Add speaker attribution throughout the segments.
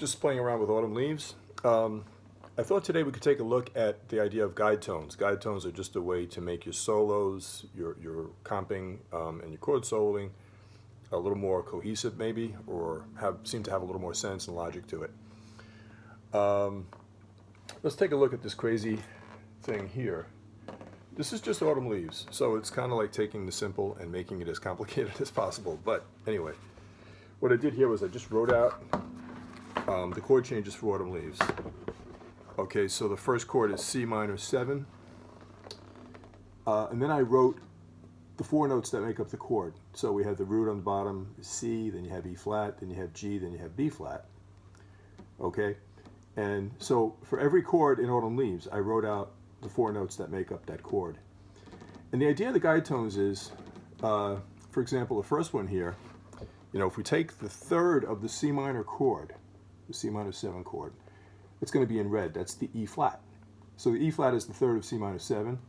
Speaker 1: just playing around with Autumn Leaves. I thought today we could take a look at the idea of guide tones. Guide tones are just a way to make your solos, your comping, and your chord soloing a little more cohesive maybe, or seem to have a little more sense and logic to it. Let's take a look at this crazy thing here. This is just Autumn Leaves, so it's kind of like taking the simple and making it as complicated as possible. But anyway, what I did here was I just wrote out the chord changes for Autumn Leaves. Okay, so the first chord is C minor 7, and then I wrote the 4 notes that make up the chord. So we have the root on the bottom is C, then you have E flat, then you have G, then you have B flat. Okay, and so for every chord in Autumn Leaves, I wrote out the 4 notes that make up that chord. And the idea of the guide tones is, for example, the first one here, if we take the third of the C minor chord, the C minor 7 chord, it's going to be in red. That's the E flat. So the E flat is the third of C minor 7.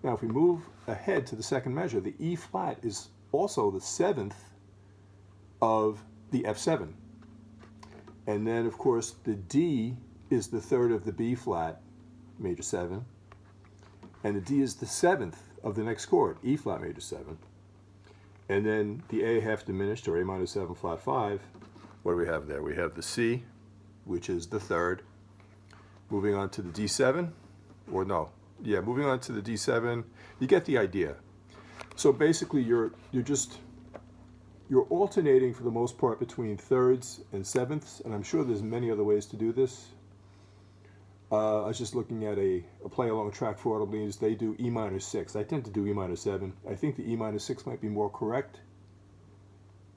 Speaker 1: Now if we move ahead to the second measure, the E flat is also the 7th of the F7. And then of course the D is the third of the B flat, major 7. And the D is the 7th of the next chord, E flat major 7. And then the A half diminished, or A minor 7 flat 5. What do we have there? We have the C, which is the third. Moving on to the D7, or no, yeah, moving on to the D7, you get the idea. So basically you're alternating for the most part between thirds and sevenths, and I'm sure there's many other ways to do this. I was just looking at a play-along track for Autumn Leaves. They do E minor 6. I tend to do E minor 7. I think the E minor 6 might be more correct,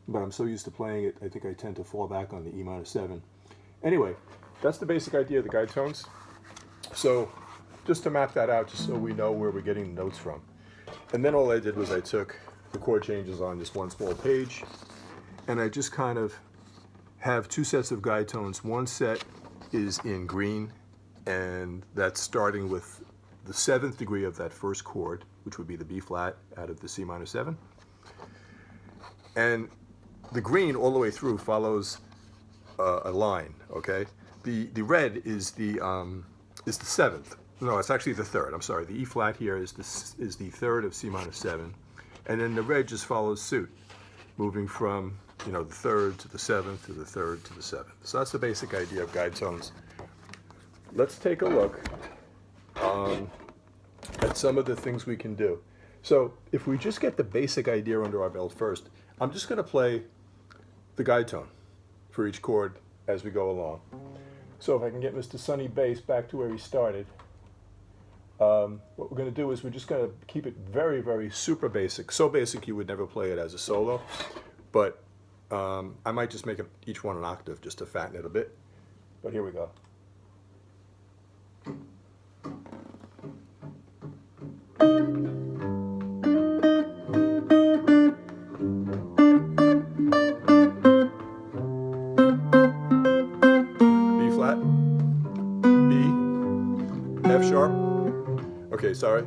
Speaker 1: but I'm so used to playing it, I think I tend to fall back on the E minor 7. Anyway, that's the basic idea of the guide tones. So just to map that out, just so we know where we're getting the notes from. And then all I did was I took the chord changes on this one small page, and I just kind of have 2 sets of guide tones. One set is in green, and that's starting with the 7th degree of that first chord, which would be the B flat out of the C minor 7. And the green all the way through follows a line, okay? The red is the 7th. No, it's actually the 3rd. I'm sorry. The E flat here is the 3rd of C minor 7, and then the red just follows suit, moving from the 3rd to the 7th to the 3rd to the 7th. So that's the basic idea of guide tones. Let's take a look at some of the things we can do. So if we just get the basic idea under our belt first, I'm just going to play the guide tone for each chord as we go along. So if I can get Mr. Sunny Bass back to where he started, what we're going to do is we're just going to keep it very, very super basic. So basic you would never play it as a solo, but I might just make each one an octave just to fatten it a bit. But here we go. F sharp. Okay, sorry.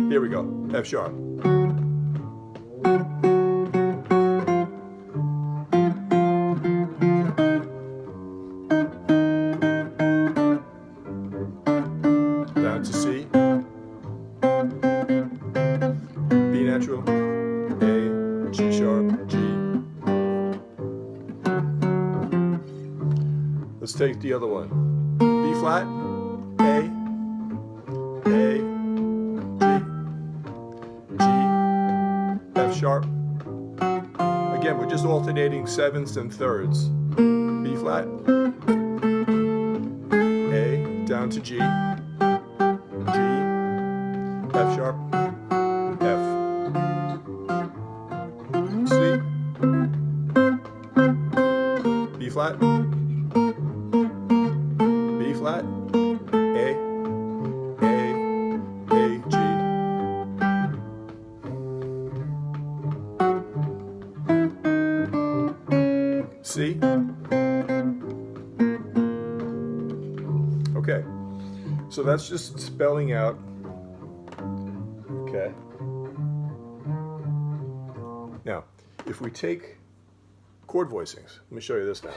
Speaker 1: Here we go. F sharp. Down to C. B natural. A, G sharp, G. Let's take the other one. B flat, A, G, F sharp. Again, we're just alternating 7ths and 3rds. B flat, A, down to G, G, F sharp, F. C, B flat, B flat, A, G. C. Okay, so that's just spelling out, okay, if we take chord voicings, let me show you this now.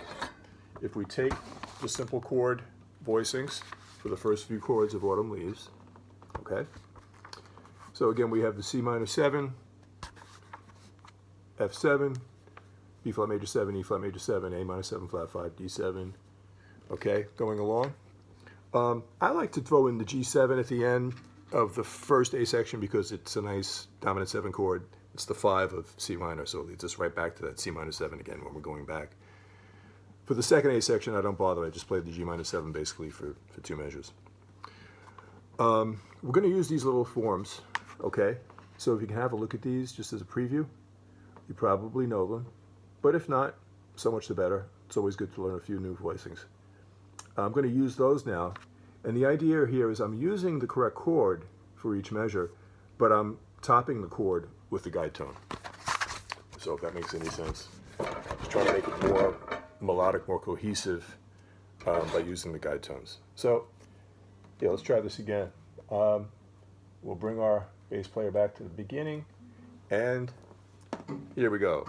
Speaker 1: If we take the simple chord voicings for the first few chords of Autumn Leaves, okay? So again, we have the C minor 7, F7, B flat major 7, E flat major 7, A minor 7 flat 5, D7, okay, going along. I like to throw in the G7 at the end of the first A section because it's a nice dominant 7 chord. It's the 5 of C minor, so it leads us right back to that C minor 7 again when we're going back. For the second A section, I don't bother. I just play the G minor 7 basically for 2 measures. We're going to use these little forms, okay? So if you can have a look at these just as a preview, you probably know them. But if not, so much the better. It's always good to learn a few new voicings. I'm going to use those now. And the idea here is I'm using the correct chord for each measure, but I'm topping the chord with the guide tone. So if that makes any sense. Just trying to make it more melodic, more cohesive by using the guide tones. So yeah, let's try this again. We'll bring our bass player back to the beginning, and here we go.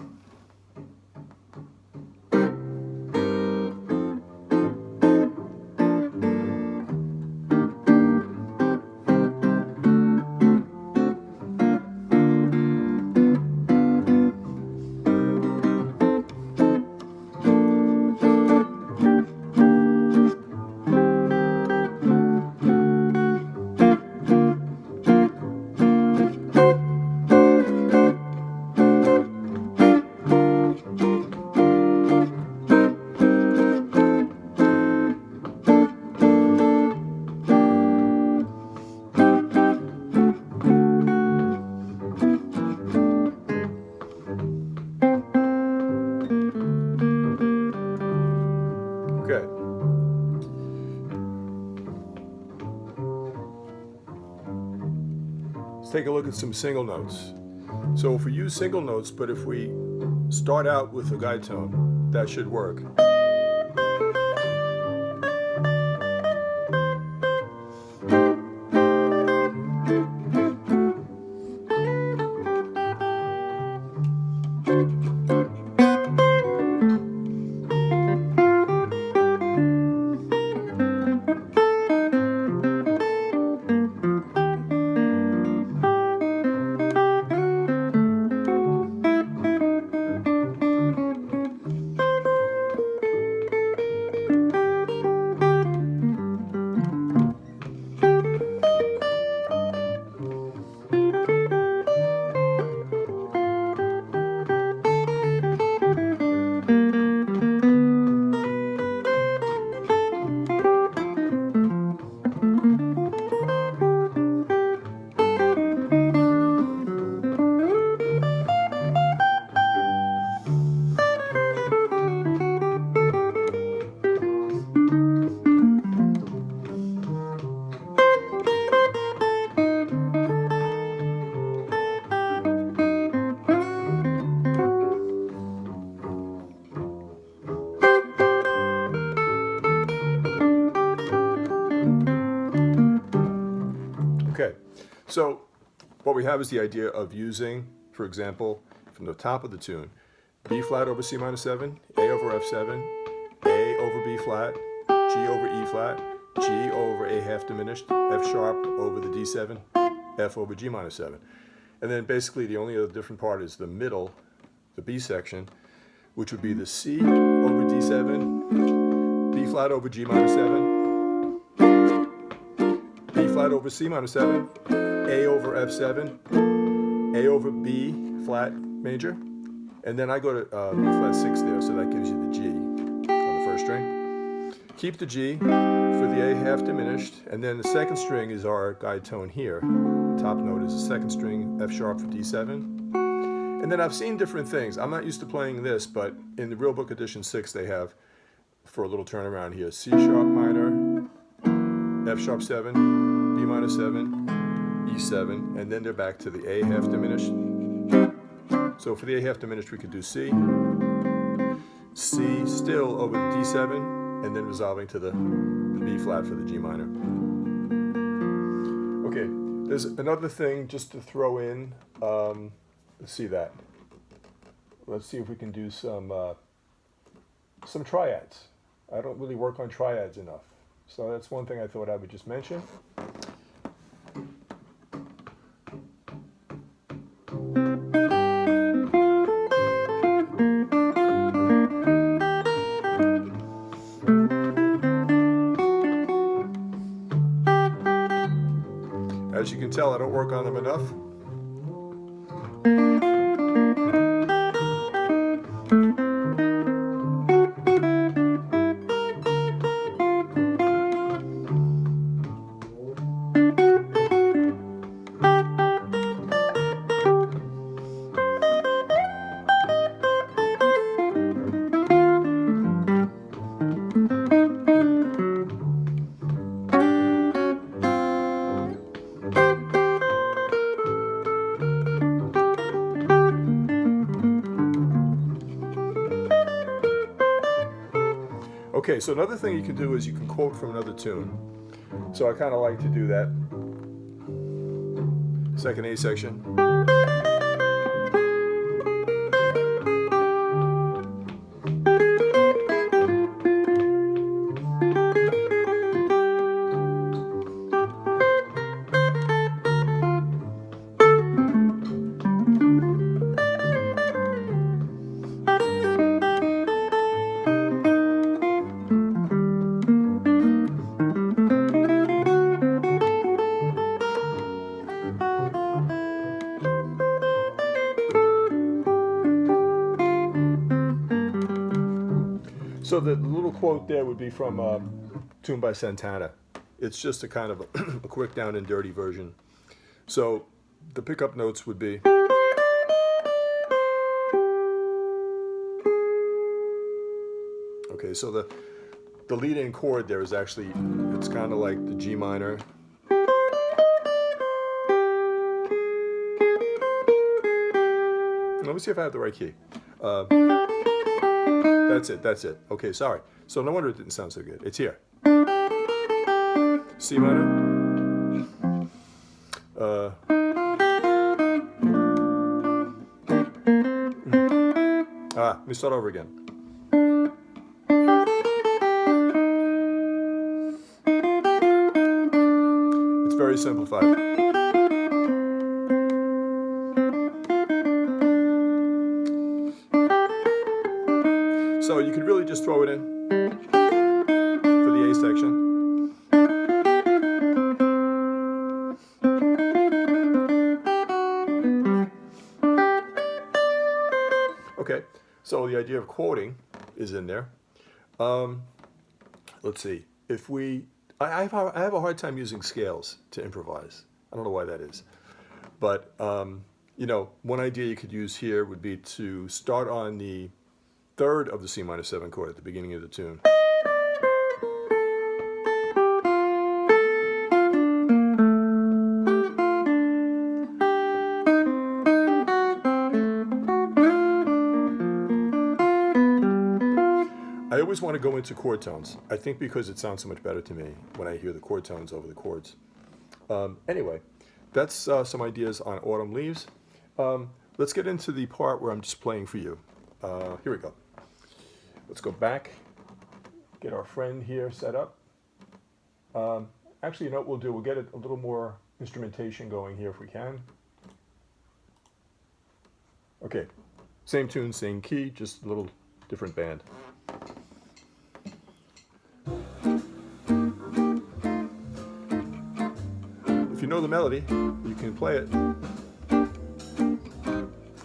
Speaker 1: Okay. Let's take a look at some single notes. So if we use single notes, but if we start out with a guide tone, that should work. Okay, so what we have is the idea of using, for example, from the top of the tune, B flat over C minor 7, A over F7, A over B flat, G over E flat, G over A half diminished, F sharp over the D7, F over G minor 7. And then basically the only other different part is the middle, the B section, which would be the C over D7, B flat over G minor 7, B flat over C minor 7, A over F7, A over B flat major, and then I go to B flat 6 there, so that gives you the G on the first string. Keep the G for the A half diminished, and then the second string is our guide tone here. Top note is the second string, F sharp for D7. And then I've seen different things. I'm not used to playing this, but in the Real Book Edition 6 they have, for a little turnaround here, C sharp minor, F sharp 7, B minor 7, E7, and then they're back to the A half diminished. So for the A half diminished we could do C, C still over the D7, and then resolving to the B flat for the G minor. Okay, there's another thing just to throw in. Let's see that. let's see if we can do some triads. I don't really work on triads enough. So that's one thing I thought I would just mention. As you can tell, I don't work on them enough. Okay, so another thing you can do is you can quote from another tune. So I kind of like to do that. Second A section. So the little quote there would be from a tune by Santana. It's just a kind of a quick down and dirty version. So the pickup notes would be. Okay, so the lead-in chord there is actually, it's kind of like the G minor. Let me see if I have the right key. That's it. Okay, sorry. So no wonder it didn't sound so good. It's here. C minor. Let me start over again. It's very simplified. So you could really just throw it in for the A section. Okay, so the idea of quoting is in there. Let's see. If I have a hard time using scales to improvise. I don't know why that is. But, one idea you could use here would be to start on the third of the C minor 7 chord at the beginning of the tune. I always want to go into chord tones. I think because it sounds so much better to me when I hear the chord tones over the chords. Anyway, that's some ideas on Autumn Leaves. Let's get into the part where I'm just playing for you. Here we go. Let's go back, get our friend here set up. Actually, you know what we'll do? We'll get a little more instrumentation going here if we can. Okay, same tune, same key, just a little different band. If you know the melody, you can play it.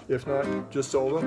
Speaker 1: If not, just solo.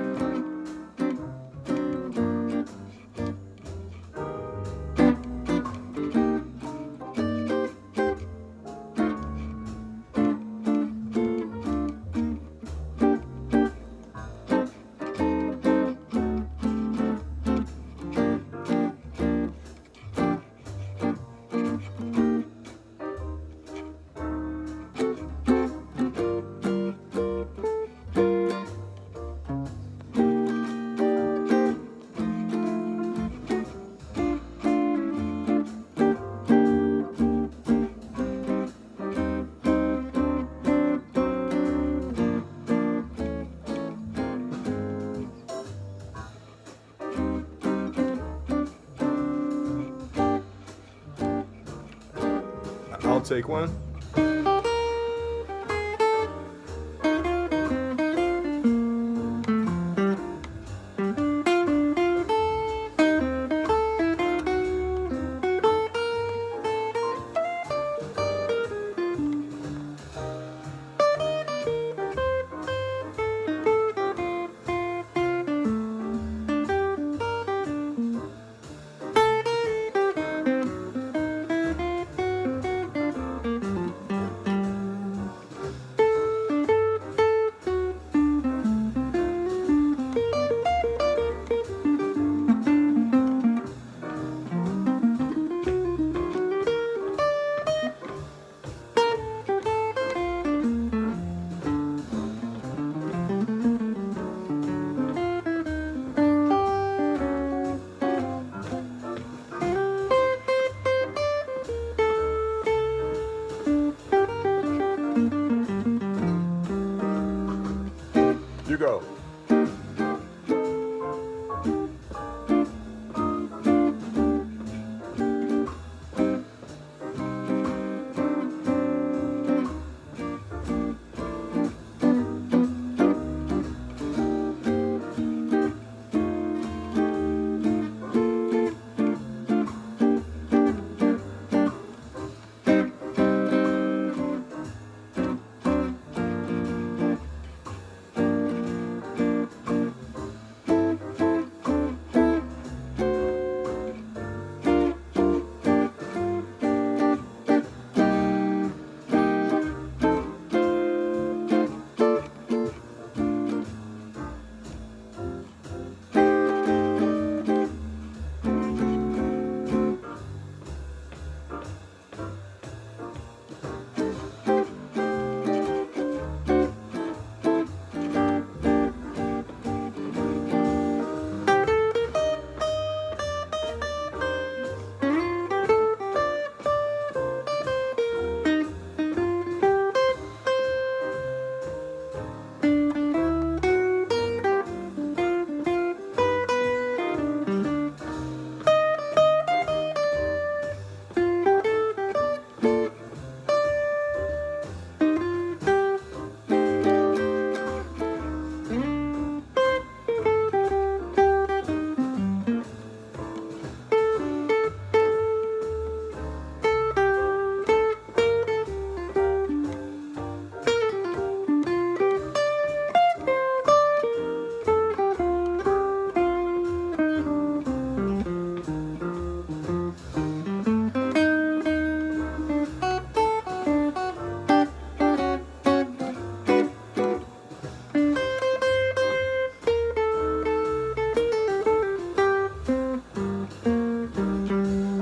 Speaker 1: I'll take one. You go.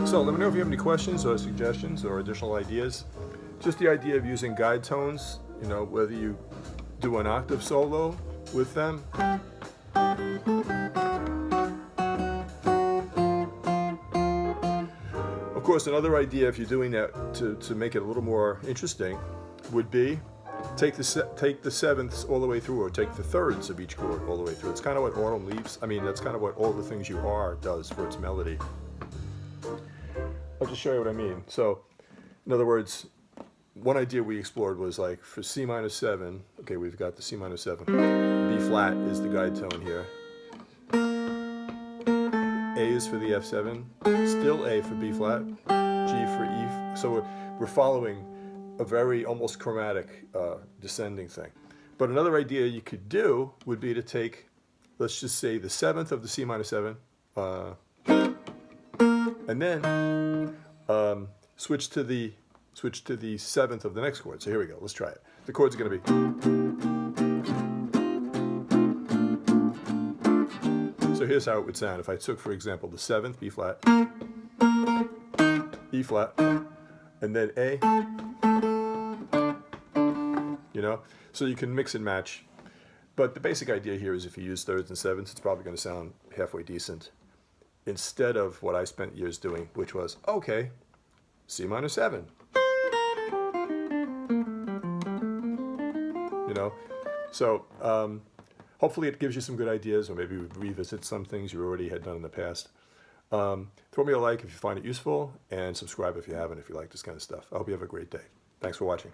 Speaker 1: So let me know if you have any questions or suggestions or additional ideas. Just the idea of using guide tones, you know, whether you do an octave solo with them. Of course, another idea, if you're doing that to make it a little more interesting, would be take the sevenths all the way through, or take the thirds of each chord all the way through. It's kind of what Autumn Leaves, that's kind of what All the Things You Are does for its melody. I'll just show you what I mean. So, in other words, one idea we explored was like for C minor 7, okay, we've got the C minor 7. B flat is the guide tone here. A is for the F7, still A for B flat, G for E. So we're following a very almost chromatic descending thing. But another idea you could do would be to take, let's just say, the 7th of the C minor 7, and then switch to the 7th of the next chord. So here we go. Let's try it. The chords are going to be. So here's how it would sound if I took, for example, the 7th, B flat, E flat, and then A. You know, so you can mix and match. But the basic idea here is if you use thirds and sevenths, it's probably going to sound halfway decent, instead of what I spent years doing, which was, okay, C minor 7. You know, so hopefully it gives you some good ideas, or maybe revisit some things you already had done in the past. Throw me a like if you find it useful, and subscribe if you haven't, if you like this kind of stuff. I hope you have a great day. Thanks for watching.